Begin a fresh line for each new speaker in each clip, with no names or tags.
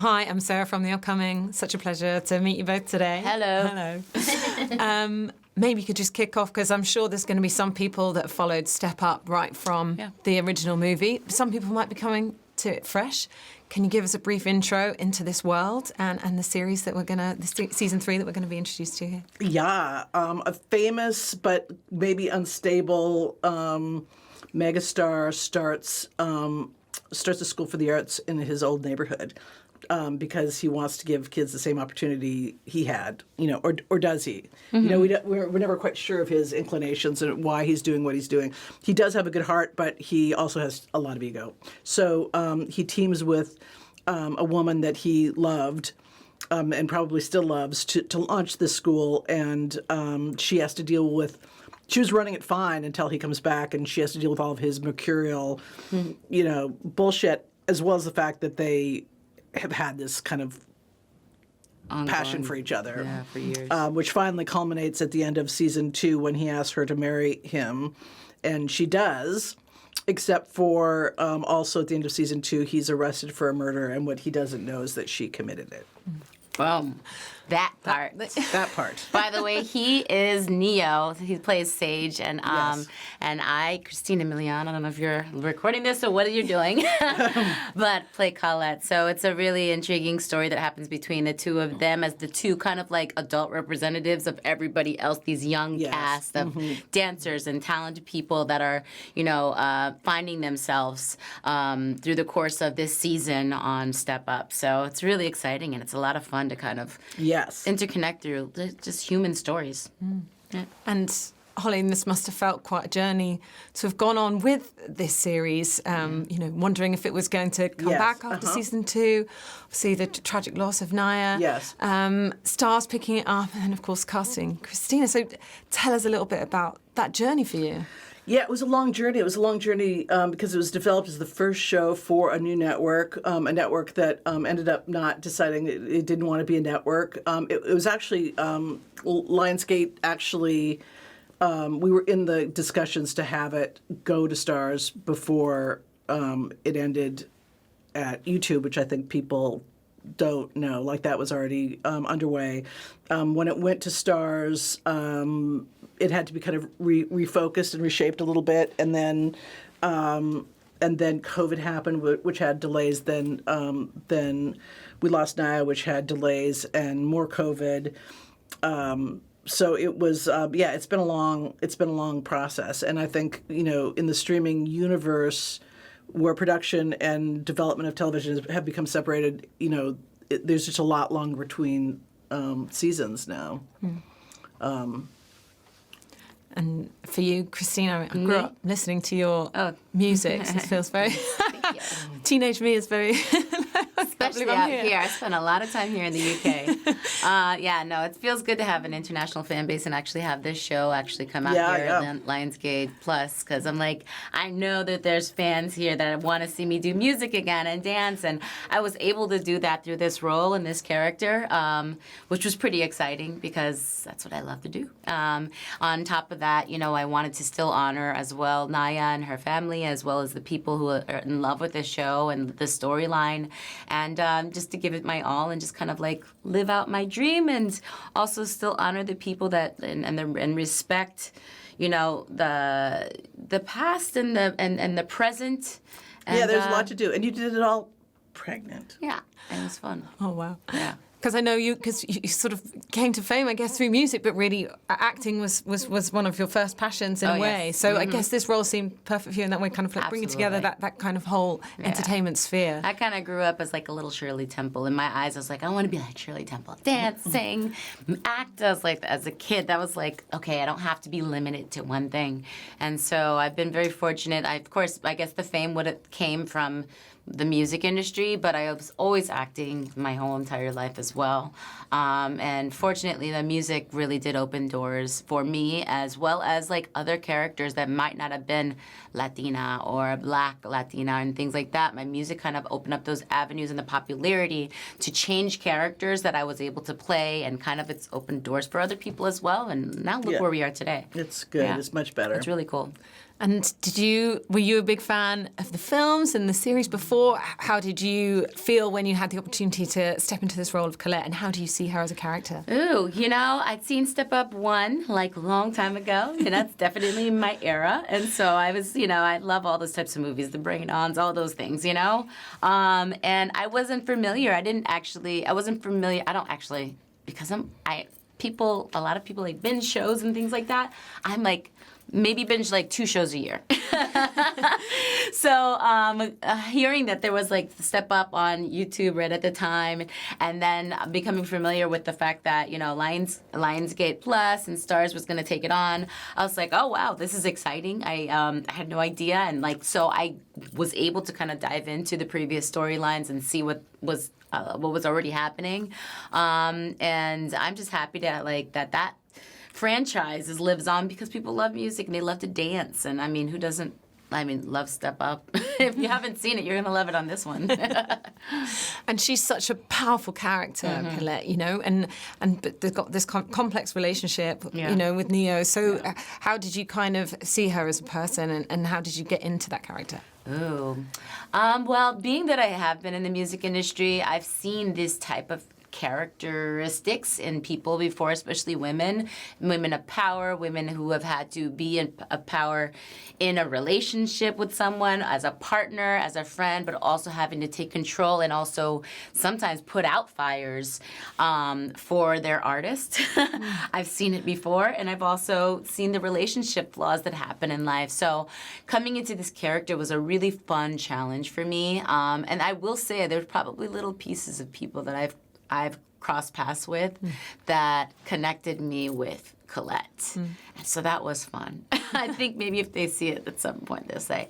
Hi, I'm Sarah from The Upcoming. Such a pleasure to meet you both today.
Hello.
Hello. Maybe you could just kick off, because I'm sure there's going to be some people that followed Step Up right from the original movie. Some people might be coming to it fresh. Can you give us a brief intro into this world and the series that season 3 that we're going to be introduced to here?
Yeah, a famous but maybe unstable megastar starts a school for the arts in his old neighborhood because he wants to give kids the same opportunity he had, or does he?
Mm-hmm.
We're never quite sure of his inclinations and why he's doing what he's doing. He does have a good heart, but he also has a lot of ego. So he teams with a woman that he loved, and probably still loves, to launch this school, and she has to deal with. She was running it fine until he comes back, and she has to deal with all of his mercurial, bullshit, as well as the fact that they have had this kind of passion for each other,
for years,
which finally culminates at the end of season 2 when he asks her to marry him, and she does. Except for also at the end of season 2, he's arrested for a murder, and what he doesn't know is that she committed it.
Boom. That part.
That part.
By the way, he is Neo. He plays Sage, and
Yes.
and I, Christina Milian, I don't know if you're recording this or what you're doing, but play Colette. So it's a really intriguing story that happens between the two of them as the two kind of like adult representatives of everybody else, these young cast of dancers and talented people that are, finding themselves through the course of this season on Step Up. So it's really exciting, and it's a lot of fun to kind of interconnect through just human stories. Yeah.
And Holly, this must have felt quite a journey to have gone on with this series, wondering if it was going to come back after season 2. Obviously, the tragic loss of Naya.
Yes.
Stars picking it up, and then, of course, casting Christina. So tell us a little bit about that journey for you.
Yeah, it was a long journey. It was a long journey because it was developed as the first show for a new network, a network that ended up not deciding it didn't want to be a network. It was actually, Lionsgate actually, we were in the discussions to have it go to Stars before it ended at YouTube, which I think people don't know. Like, that was already underway. When it went to Stars, it had to be kind of refocused and reshaped a little bit, and then COVID happened, which had delays. Then we lost Naya, which had delays and more COVID. So it was, it's been a long process, and I think in the streaming universe, where production and development of television have become separated, there's just a lot longer between seasons now.
And for you, Christina, I grew up listening to your music, so it feels very... Teenage me is very...
Especially out here. I spent a lot of time here in the UK. It feels good to have an international fan base and actually have this show actually come out here on Lionsgate Plus, because I'm like, I know that there's fans here that want to see me do music again and dance, and I was able to do that through this role and this character, which was pretty exciting because that's what I love to do. On top of that, I wanted to still honor as well Naya and her family, as well as the people who are in love with this show and the storyline, and just to give it my all and just kind of like live out my dream, and also still honor the people that and respect, the past and the present. And,
there's a lot to do, and you did it all pregnant.
Yeah, it was fun.
Oh, wow.
Yeah.
Because I know you sort of came to fame, I guess, through music, but really acting was one of your first passions in a way.
Yes.
So I guess this role seemed perfect for you in that way, kind of like bringing together that kind of whole entertainment sphere.
I kind of grew up as like a little Shirley Temple. In my eyes, I was like, I want to be like Shirley Temple. Dance, sing, act. I was like, as a kid, that was like, okay, I don't have to be limited to one thing. And so I've been very fortunate. I guess the fame would have came from the music industry, but I was always acting my whole entire life as well. And fortunately, the music really did open doors for me, as well as like other characters that might not have been Latina or Black Latina and things like that. My music kind of opened up those avenues and the popularity to change characters that I was able to play, and kind of it's opened doors for other people as well. And now look where we are today.
It's good.
Yeah.
It's much better.
It's really cool.
And were you a big fan of the films and the series before? How did you feel when you had the opportunity to step into this role of Colette, and how do you see her as a character?
Ooh, I'd seen Step Up 1 like a long time ago, and that's definitely my era. And so I was, I love all those types of movies, the Bring It Ons, all those things, And I wasn't familiar. I wasn't familiar. I don't actually, because a lot of people like binge shows and things like that. I'm like, maybe binge like 2 shows a year. So hearing that there was like Step Up on YouTube right at the time, and then becoming familiar with the fact that, Lionsgate Plus and Starz was going to take it on, I was like, oh, wow, this is exciting. I had no idea. And so I was able to kind of dive into the previous storylines and see what was already happening. And I'm just happy to that franchise lives on because people love music and they love to dance. And who doesn't love Step Up? If you haven't seen it, you're going to love it on this one.
And she's such a powerful character, Colette, but they've got this complex relationship, with Neo. So how did you kind of see her as a person, and how did you get into that character?
Ooh. Well, being that I have been in the music industry, I've seen this type of characteristics in people before, especially women of power, women who have had to be of power in a relationship with someone, as a partner, as a friend, but also having to take control and also sometimes put out fires for their artist. I've seen it before, and I've also seen the relationship flaws that happen in life. So coming into this character was a really fun challenge for me. And I will say there's probably little pieces of people that I've crossed paths with that connected me with Colette. And so that was fun. I think maybe if they see it at some point, they'll say,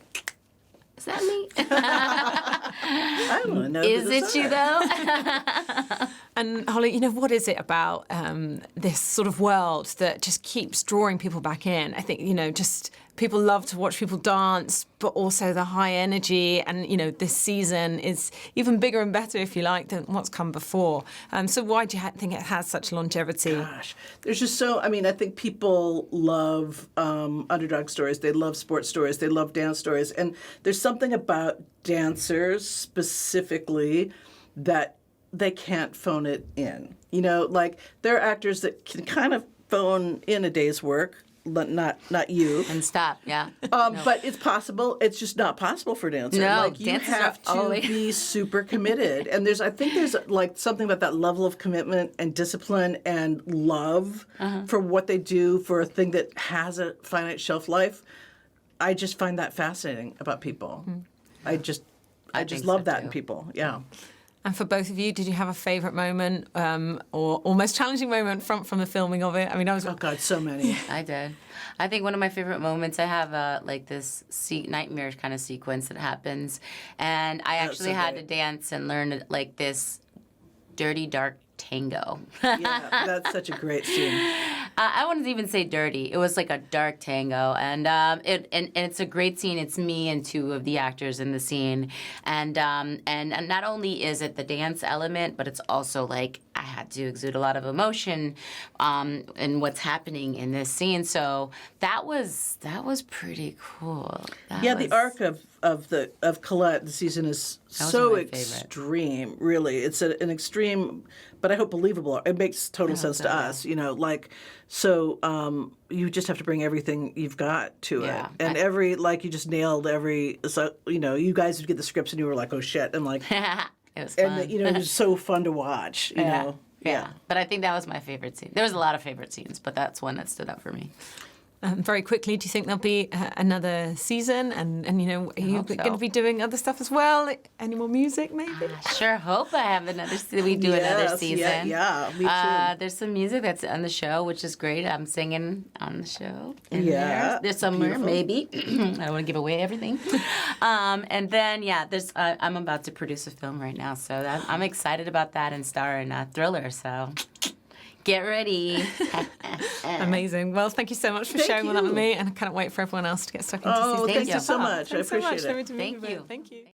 is that me?
I want to know.
Is it you, though?
And Holly, what is it about this sort of world that just keeps drawing people back in? I think, just people love to watch people dance, but also the high energy. And, this season is even bigger and better, if you like, than what's come before. So why do you think it has such longevity?
Gosh, there's just I think people love underdog stories. They love sports stories. They love dance stories. And there's something about dancers specifically that they can't phone it in. There are actors that can kind of phone in a day's work, but not you.
And stop, yeah.
But it's possible. It's just not possible for dancers.
No,
you have to be super committed. And I think there's something about that level of commitment and discipline and love for what they do for a thing that has a finite shelf life. I just find that fascinating about people. I just love that in people. Yeah.
And for both of you, did you have a favourite moment or most challenging moment from the filming of it?
Oh God, so many.
I did. I think one of my favorite moments, I have this nightmare kind of sequence that happens, and I actually had to dance and learn this dirty, dark tango.
Yeah, that's such a great scene.
I wouldn't even say dirty. It was like a dark tango, and it's a great scene. It's me and 2 of the actors in the scene, and not only is it the dance element, but it's also I had to exude a lot of emotion in what's happening in this scene. So that was pretty cool.
The arc of Colette, the season is so extreme. Really, it's an extreme, but I hope believable. It makes total sense to us. So you just have to bring everything you've got to it, and you just nailed every. So you guys would get the scripts and you were like, oh shit, and
it was fun.
And it was so fun to watch. You know.
Yeah, but I think that was my favorite scene. There was a lot of favorite scenes, but that's one that stood out for me.
Very quickly, do you think there'll be another season? And are you going to be doing other stuff as well? Any more music, maybe?
I sure hope I have another season. We do another season.
Yeah, me too.
There's some music that's on the show, which is great. I'm singing on the show. There's somewhere, maybe. I don't want to give away everything. And then, there's. I'm about to produce a film right now, so I'm excited about that and star in Thriller. So. Get ready.
Amazing. Well, thank you so much for sharing all that with me, and I can't wait for everyone else to get stuck into season.
Thank you so much. I appreciate it.
Thank you.
Thank you.